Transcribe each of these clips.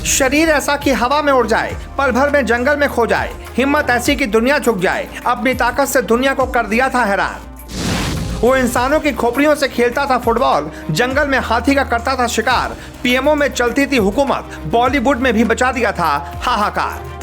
शरीर ऐसा कि हवा में उड़ जाए, पल भर में जंगल में खो जाए, हिम्मत ऐसी कि दुनिया झुक जाए, अपनी ताकत से दुनिया को कर दिया था हैरान। वो इंसानों की खोपड़ियों से खेलता था फुटबॉल, जंगल में हाथी का करता था शिकार, पीएमओ में चलती थी हुकूमत, बॉलीवुड में भी बचा दिया था हाहाकार।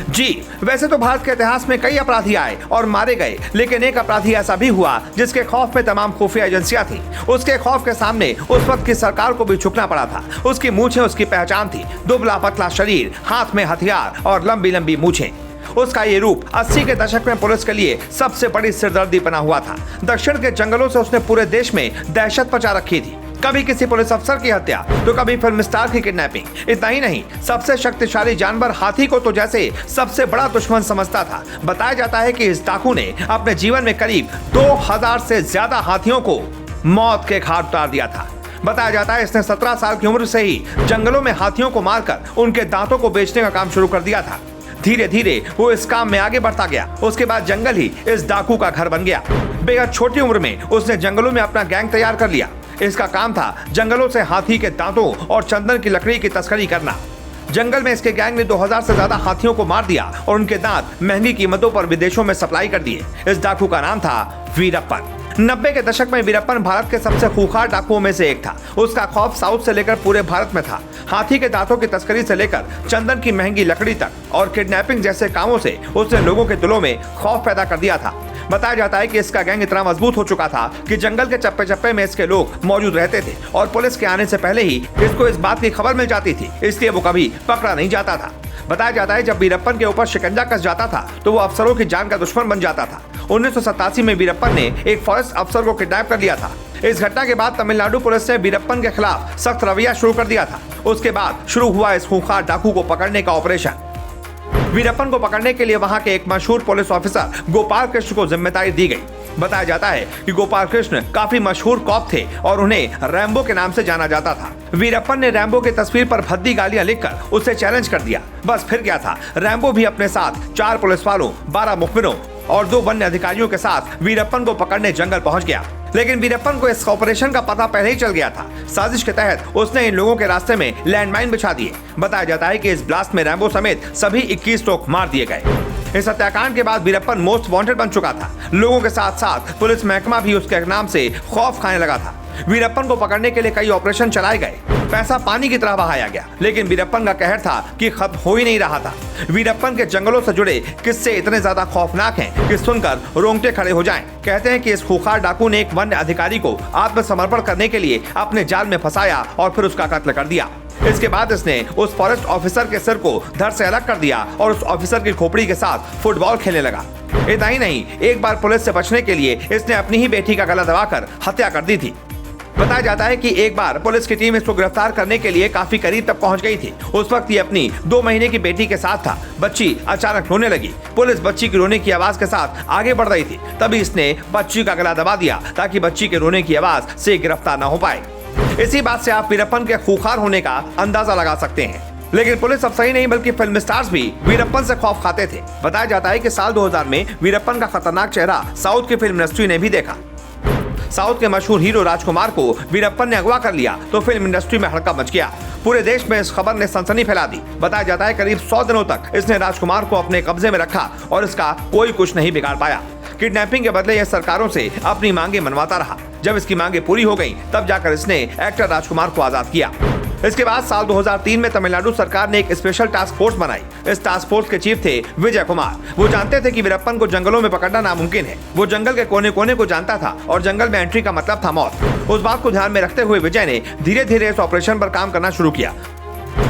जी, वैसे तो भारत के इतिहास में कई अपराधी आए और मारे गए, लेकिन एक अपराधी ऐसा भी हुआ जिसके खौफ में तमाम खुफिया एजेंसियां थी। उसके खौफ के सामने उस वक्त की सरकार को भी झुकना पड़ा था। उसकी मूछें उसकी पहचान थी, दुबला पतला शरीर, हाथ में हथियार और लंबी लंबी मूछें। उसका ये रूप 80 के दशक में पुलिस के लिए सबसे बड़ी सिरदर्दी बना हुआ था। दक्षिण के जंगलों से उसने पूरे देश में दहशत मचा रखी थी। कभी किसी पुलिस अफसर की हत्या तो कभी फिल्म स्टार की किडनैपिंग। इतना ही नहीं, सबसे शक्तिशाली जानवर हाथी को तो जैसे सबसे बड़ा दुश्मन समझता था। बताया जाता है कि इस डाकू ने अपने जीवन में करीब 2000 से ज्यादा हाथियों को मौत के घाट उतार दिया था। बताया जाता है इसने 17 साल की उम्र से ही जंगलों में हाथियों को मारकर उनके दांतों को बेचने का काम शुरू कर दिया था। धीरे धीरे वो इस काम में आगे बढ़ता गया। उसके बाद जंगल ही इस डाकू का घर बन गया। बेहद छोटी उम्र में उसने जंगलों में अपना गैंग तैयार कर लिया। इसका काम था जंगलों से हाथी के दांतों और चंदन की लकड़ी की तस्करी करना। जंगल में इसके गैंग ने 2000 से ज्यादा हाथियों को मार दिया और उनके दांत महंगी कीमतों पर विदेशों में सप्लाई कर दिए। इस डाकू का नाम था वीरप्पन। 90 के दशक में वीरप्पन भारत के सबसे खूंखार डाकुओं में से एक था। उसका खौफ साउथ से लेकर पूरे भारत में था। हाथी के दांतों की तस्करी से लेकर चंदन की महंगी लकड़ी तक और किडनैपिंग जैसे कामों से उसने लोगों के दिलों में खौफ पैदा कर दिया था। बताया जाता है कि इसका गैंग इतना मजबूत हो चुका था कि जंगल के चप्पे चप्पे में इसके लोग मौजूद रहते थे और पुलिस के आने से पहले ही इसको इस बात की खबर मिल जाती थी, इसलिए वो कभी पकड़ा नहीं जाता था। बताया जाता है जब वीरप्पन के ऊपर शिकंजा कस जाता था तो वो अफसरों की जान का दुश्मन बन जाता था। 1987 में वीरप्पन ने एक फॉरेस्ट अफसर को किडनैप कर लिया था। इस घटना के बाद तमिलनाडु पुलिस ने वीरप्पन के खिलाफ सख्त रवैया शुरू कर दिया था। उसके बाद शुरू हुआ इस खूंखार डाकू को पकड़ने का ऑपरेशन। वीरप्पन को पकड़ने के लिए वहां के एक मशहूर पुलिस ऑफिसर गोपाल कृष्ण को जिम्मेदारी दी गई। बताया जाता है कि गोपाल कृष्ण काफी मशहूर कॉप थे और उन्हें रैम्बो के नाम से जाना जाता था। वीरप्पन ने रैम्बो की तस्वीर पर भद्दी गालियां लिखकर उसे चैलेंज कर दिया। बस फिर क्या था, रैम्बो भी अपने साथ 4 पुलिस वालों, 12 मुखबिरों और 2 वन्य अधिकारियों के साथ वीरप्पन को पकड़ने जंगल पहुंच गया। लेकिन वीरप्पन को इस ऑपरेशन का पता पहले ही चल गया था। साजिश के तहत उसने इन लोगों के रास्ते में लैंडमाइन बिछा दिए। बताया जाता है कि इस ब्लास्ट में रैम्बो समेत सभी 21 लोग मार दिए गए। इस हत्याकांड के बाद वीरप्पन मोस्ट वांटेड बन चुका था। लोगों के साथ साथ पुलिस महकमा भी उसके नाम से खौफ खाने लगा था। वीरप्पन को पकड़ने के लिए कई ऑपरेशन चलाए गए। पैसा पानी की तरह बहाया गया, लेकिन वीरप्पन का कहर था कि खत्म हो ही नहीं रहा था। वीरप्पन के जंगलों से जुड़े किस्से इतने ज्यादा खौफनाक हैं कि सुनकर रोंगटे खड़े हो जाएं। कहते हैं कि इस खूंखार डाकू ने एक वन्य अधिकारी को आत्मसमर्पण करने के लिए अपने जाल में फंसाया और फिर उसका कत्ल कर दिया। इसके बाद इसने उस फॉरेस्ट ऑफिसर के सिर को धड़ से अलग कर दिया और उस ऑफिसर की खोपड़ी के साथ फुटबॉल खेलने लगा। इतना ही नहीं, एक बार पुलिस से बचने के लिए इसने अपनी ही बेटी का गला दबाकर हत्या कर दी थी। बताया जाता है कि एक बार पुलिस की टीम इसको गिरफ्तार करने के लिए काफी करीब तक पहुंच गई थी। उस वक्त ये अपनी 2 महीने की बेटी के साथ था। बच्ची अचानक रोने लगी। पुलिस बच्ची की रोने की आवाज के साथ आगे बढ़ रही थी, तभी इसने बच्ची का गला दबा दिया ताकि बच्ची के रोने की आवाज से गिरफ्तार न हो पाए। इसी बात से आप वीरप्पन के खूंखार होने का अंदाजा लगा सकते हैं। लेकिन पुलिस अब सही नहीं बल्कि फिल्म स्टार्स भी वीरप्पन से खौफ खाते थे। बताया जाता है कि साल 2000 में वीरप्पन का खतरनाक चेहरा साउथ की फिल्म इंडस्ट्री ने भी देखा। साउथ के मशहूर हीरो राजकुमार को वीरप्पन ने अगवा कर लिया तो फिल्म इंडस्ट्री में हड़कंप मच गया। पूरे देश में इस खबर ने सनसनी फैला दी। बताया जाता है करीब 100 दिनों तक इसने राजकुमार को अपने कब्जे में रखा और इसका कोई कुछ नहीं बिगाड़ पाया। किडनैपिंग के बदले यह सरकारों से अपनी मांगे मनवाता रहा। जब इसकी मांगे पूरी हो गईं, तब जाकर इसने एक्टर राजकुमार को आजाद किया। इसके बाद साल 2003 में तमिलनाडु सरकार ने एक स्पेशल टास्क फोर्स बनाई। इस टास्क फोर्स के चीफ थे विजय कुमार। वो जानते थे कि वीरप्पन को जंगलों में पकड़ना नामुमकिन है। वो जंगल के कोने कोने को जानता था और जंगल में एंट्री का मतलब था मौत। उस बात को ध्यान में रखते हुए विजय ने धीरे धीरे इस ऑपरेशन पर काम करना शुरू किया।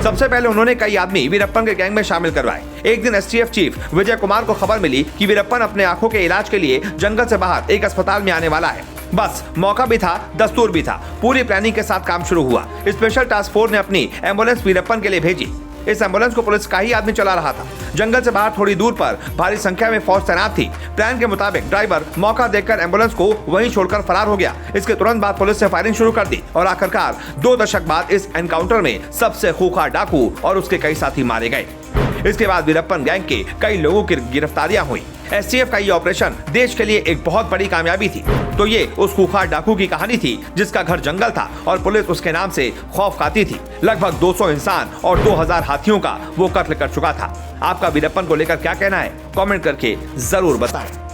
सबसे पहले उन्होंने कई आदमी वीरप्पन के गैंग में शामिल करवाए। एक दिन एसटीएफ चीफ विजय कुमार को खबर मिली कि वीरप्पन अपने आंखों के इलाज के लिए जंगल से बाहर एक अस्पताल में आने वाला है। बस मौका भी था, दस्तूर भी था। पूरी प्लानिंग के साथ काम शुरू हुआ। स्पेशल टास्क फोर्स ने अपनी एम्बुलेंस वीरप्पन के लिए भेजी। इस एम्बुलेंस को पुलिस का ही आदमी चला रहा था। जंगल से बाहर थोड़ी दूर पर भारी संख्या में फौज तैनात थी। प्लान के मुताबिक ड्राइवर मौका देखकर एम्बुलेंस को वहीं छोड़कर फरार हो गया। इसके तुरंत बाद पुलिस ने फायरिंग शुरू कर दी और आखिरकार 2 दशक बाद इस एनकाउंटर में सबसे खूंखार डाकू और उसके कई साथी मारे गए। इसके बाद वीरप्पन गैंग के कई लोगों की गिरफ्तारियां हुई। एसटीएफ का ये ऑपरेशन देश के लिए एक बहुत बड़ी कामयाबी थी। तो ये उस खूंखार डाकू की कहानी थी जिसका घर जंगल था और पुलिस उसके नाम से खौफ खाती थी। लगभग 200 इंसान और 2000 हाथियों का वो कत्ल कर चुका था। आपका वीरप्पन को लेकर क्या कहना है, कमेंट करके जरूर बताएं।